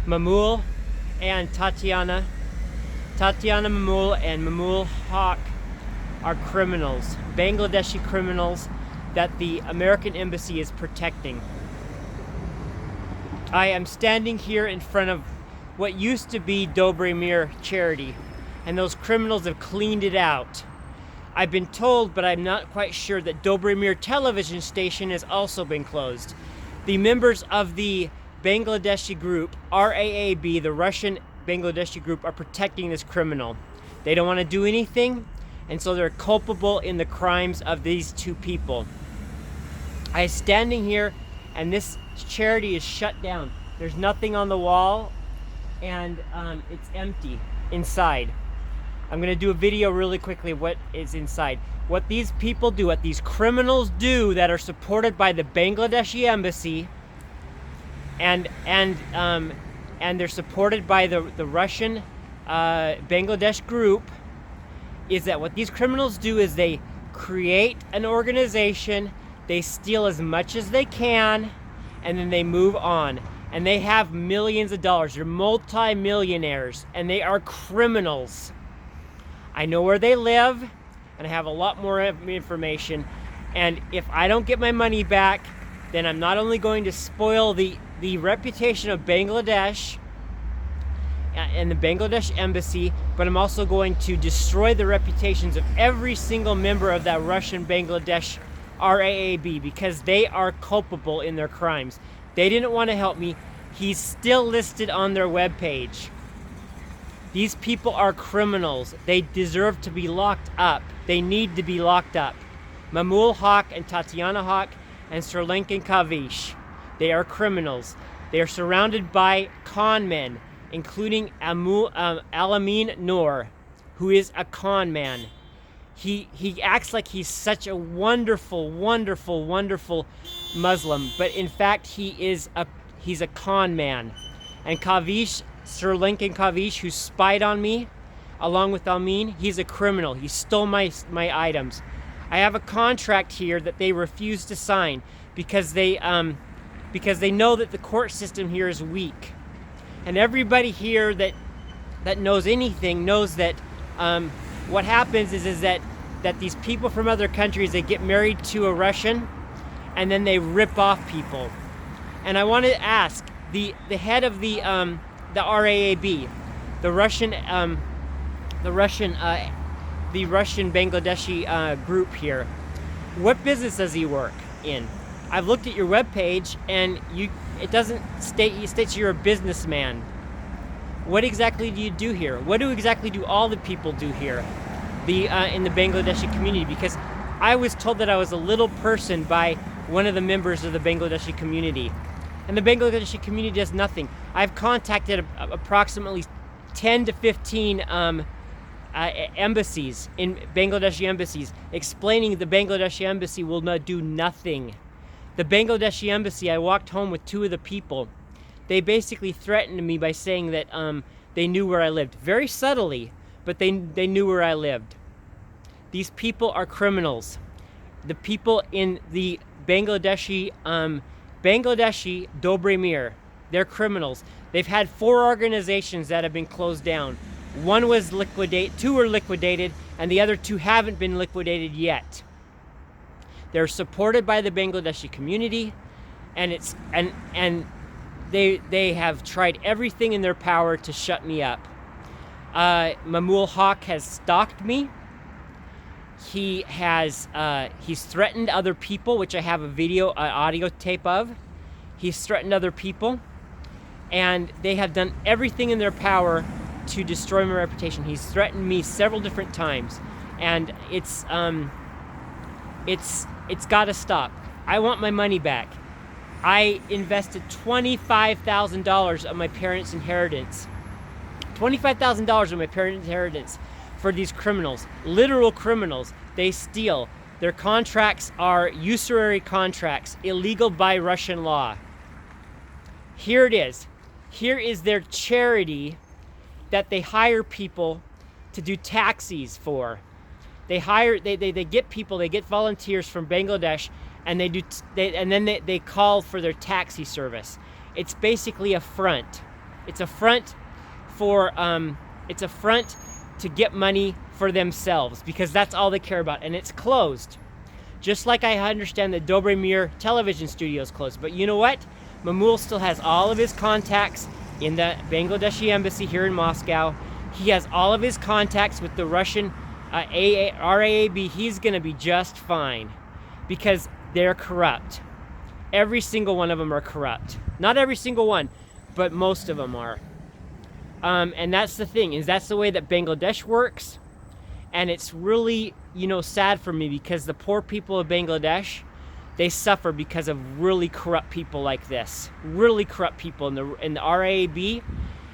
Mamul and Tatiana Mamul and Mamul Haq are criminals, Bangladeshi criminals that the American embassy is protecting. I am standing here in front of what used to be DobriMir charity, and those criminals have cleaned it out. I've been told, but I'm not quite sure, that DobriMir television station has also been closed. The members of the Bangladeshi group, RAAB, the Russian Bangladeshi group, are protecting this criminal. They don't want to do anything, and so they're culpable in the crimes of these two people. I'm standing here, and this charity is shut down. There's nothing on the wall, and it's empty inside. I'm going to do a video really quickly of what is inside. What these people do, what these criminals do that are supported by the Bangladeshi embassy, and they're supported by the Russian Bangladesh group, is that what these criminals do is they create an organization, they steal as much as they can, and then they move on. And they have millions of dollars. They're multi-millionaires, and they are criminals. I know where they live, and I have a lot more information. And if I don't get my money back, then I'm not only going to spoil the reputation of Bangladesh and the Bangladesh embassy, but I'm also going to destroy the reputations of every single member of that Russian Bangladesh RAAB, because they are culpable in their crimes. They didn't want to help me. He's still listed on their webpage. These people are criminals. They deserve to be locked up. They need to be locked up. Mamul Haq and Tatiana Haq and Sri Lankan Kavish. They are criminals. They are surrounded by con men, including Alamin Noor, who is a con man. He acts like he's such a wonderful, wonderful, wonderful Muslim, but in fact he's a con man. And Kavish, Sri Lankan Kavish, who spied on me, along with Amin, he's a criminal. He stole my items. I have a contract here that they refuse to sign because they know that the court system here is weak. And everybody here that knows anything knows that what happens is that these people from other countries, they get married to a Russian, and then they rip off people. And I want to ask the head of the RAAB, the Russian Bangladeshi group here, what business does he work in? I've looked at your webpage, and it doesn't state. It states you're a businessman. What exactly do you do here? What exactly do all the people do here, in the Bangladeshi community? Because I was told that I was a little person by one of the members of the Bangladeshi community, and the Bangladeshi community does nothing. I've contacted approximately 10 to 15 embassies, in Bangladeshi embassies, explaining the Bangladeshi embassy will not do nothing. The Bangladeshi embassy, I walked home with two of the people. They basically threatened me by saying that they knew where I lived. Very subtly, but they knew where I lived. These people are criminals. The people in the Bangladeshi DobriMir, they're criminals. They've had 4 organizations that have been closed down. One was liquidated, 2 were liquidated, and the other 2 haven't been liquidated yet. They're supported by the Bangladeshi community, and they have tried everything in their power to shut me up. Mamul Haq has stalked me. He's threatened other people, which I have a video, audio tape of. He's threatened other people, and they have done everything in their power to destroy my reputation. He's threatened me several different times, and it's got to stop. I want my money back. I invested $25,000 of my parents' inheritance. $25,000 of my parents' inheritance for these criminals, literal criminals. They steal. Their contracts are usury contracts, illegal by Russian law. Here it is. Here is their charity that they hire people to do taxis for. They get people, they get volunteers from Bangladesh, and then they call for their taxi service. It's basically a front. It's a front for it's a front to get money for themselves, because that's all they care about, and it's closed. Just like I understand that DobriMir television studio is closed. But you know what? Mamul still has all of his contacts in the Bangladeshi embassy here in Moscow. He has all of his contacts with the Russian RAAB. He's going to be just fine, because they're corrupt. Every single one of them are corrupt. Not every single one, but most of them are. And that's the thing, is that's the way that Bangladesh works. And it's really, sad for me, because the poor people of Bangladesh, they suffer because of really corrupt people like this. Really corrupt people in the RAAB,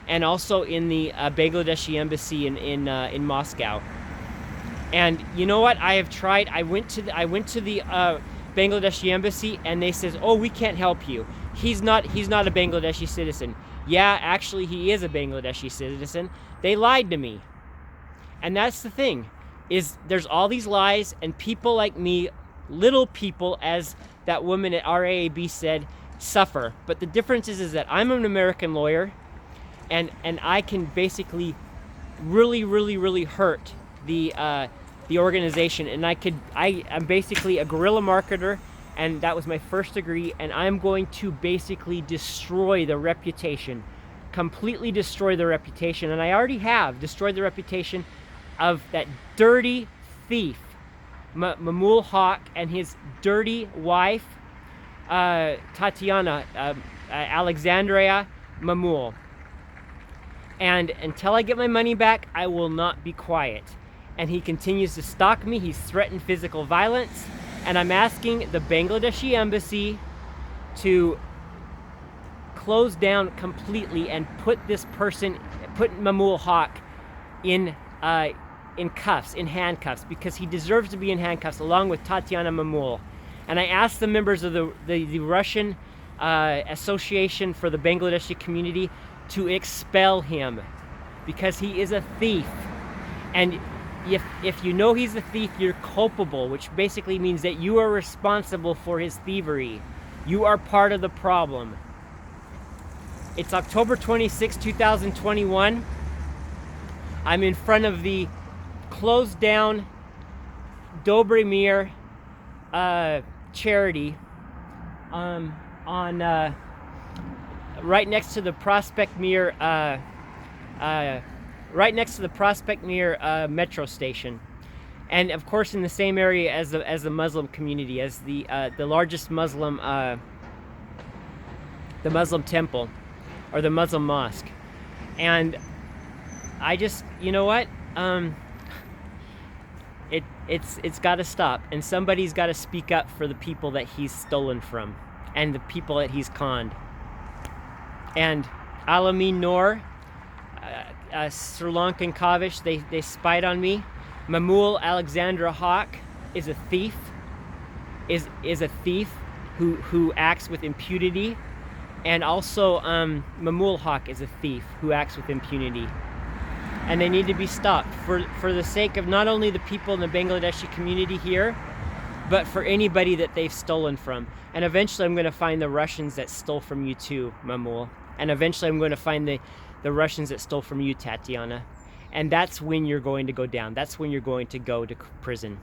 and also in the Bangladeshi embassy in Moscow. And you know what? I have tried. I went to the Bangladeshi embassy, and they says, "Oh, we can't help you. He's not a Bangladeshi citizen." Yeah, actually, he is a Bangladeshi citizen. They lied to me. And that's the thing, is there's all these lies, and people like me, little people, as that woman at RAAB said, suffer. But the difference is that I'm an American lawyer, and I can basically really, really, really hurt the organization. And I'm basically a guerrilla marketer, and that was my first degree, and I'm going to basically destroy the reputation, completely destroy the reputation, and I already have destroyed the reputation of that dirty thief, Mamul Haq, and his dirty wife, Tatiana Alexandra Mamunul. And until I get my money back, I will not be quiet. And he continues to stalk me. He's threatened physical violence. And I'm asking the Bangladeshi embassy to close down completely and put Mamul Haq in cuffs, in handcuffs, because he deserves to be in handcuffs along with Tatiana Mamunul. And I asked the members of the Russian Association for the Bangladeshi community to expel him, because he is a thief. And if you know he's a thief, you're culpable, which basically means that you are responsible for his thievery. You are part of the problem. It's October 26, 2021. I'm in front of the closed down DobriMir charity right next to the Prospect Mir metro station, and of course in the same area as the Muslim community, as the largest Muslim temple, or the Muslim mosque. And I just, you know what, it's got to stop, and somebody's got to speak up for the people that he's stolen from, and the people that he's conned. And Alamin Noor, Sri Lankan Kavish, they spied on me. Mamul Alexandra Haq is a thief, is a thief who acts with impunity, and also Mamul Haq is a thief who acts with impunity. And they need to be stopped for the sake of not only the people in the Bangladeshi community here, but for anybody that they've stolen from. And eventually I'm going to find the Russians that stole from you too, Mamul. And eventually I'm going to find the Russians that stole from you, Tatiana. And that's when you're going to go down. That's when you're going to go to prison.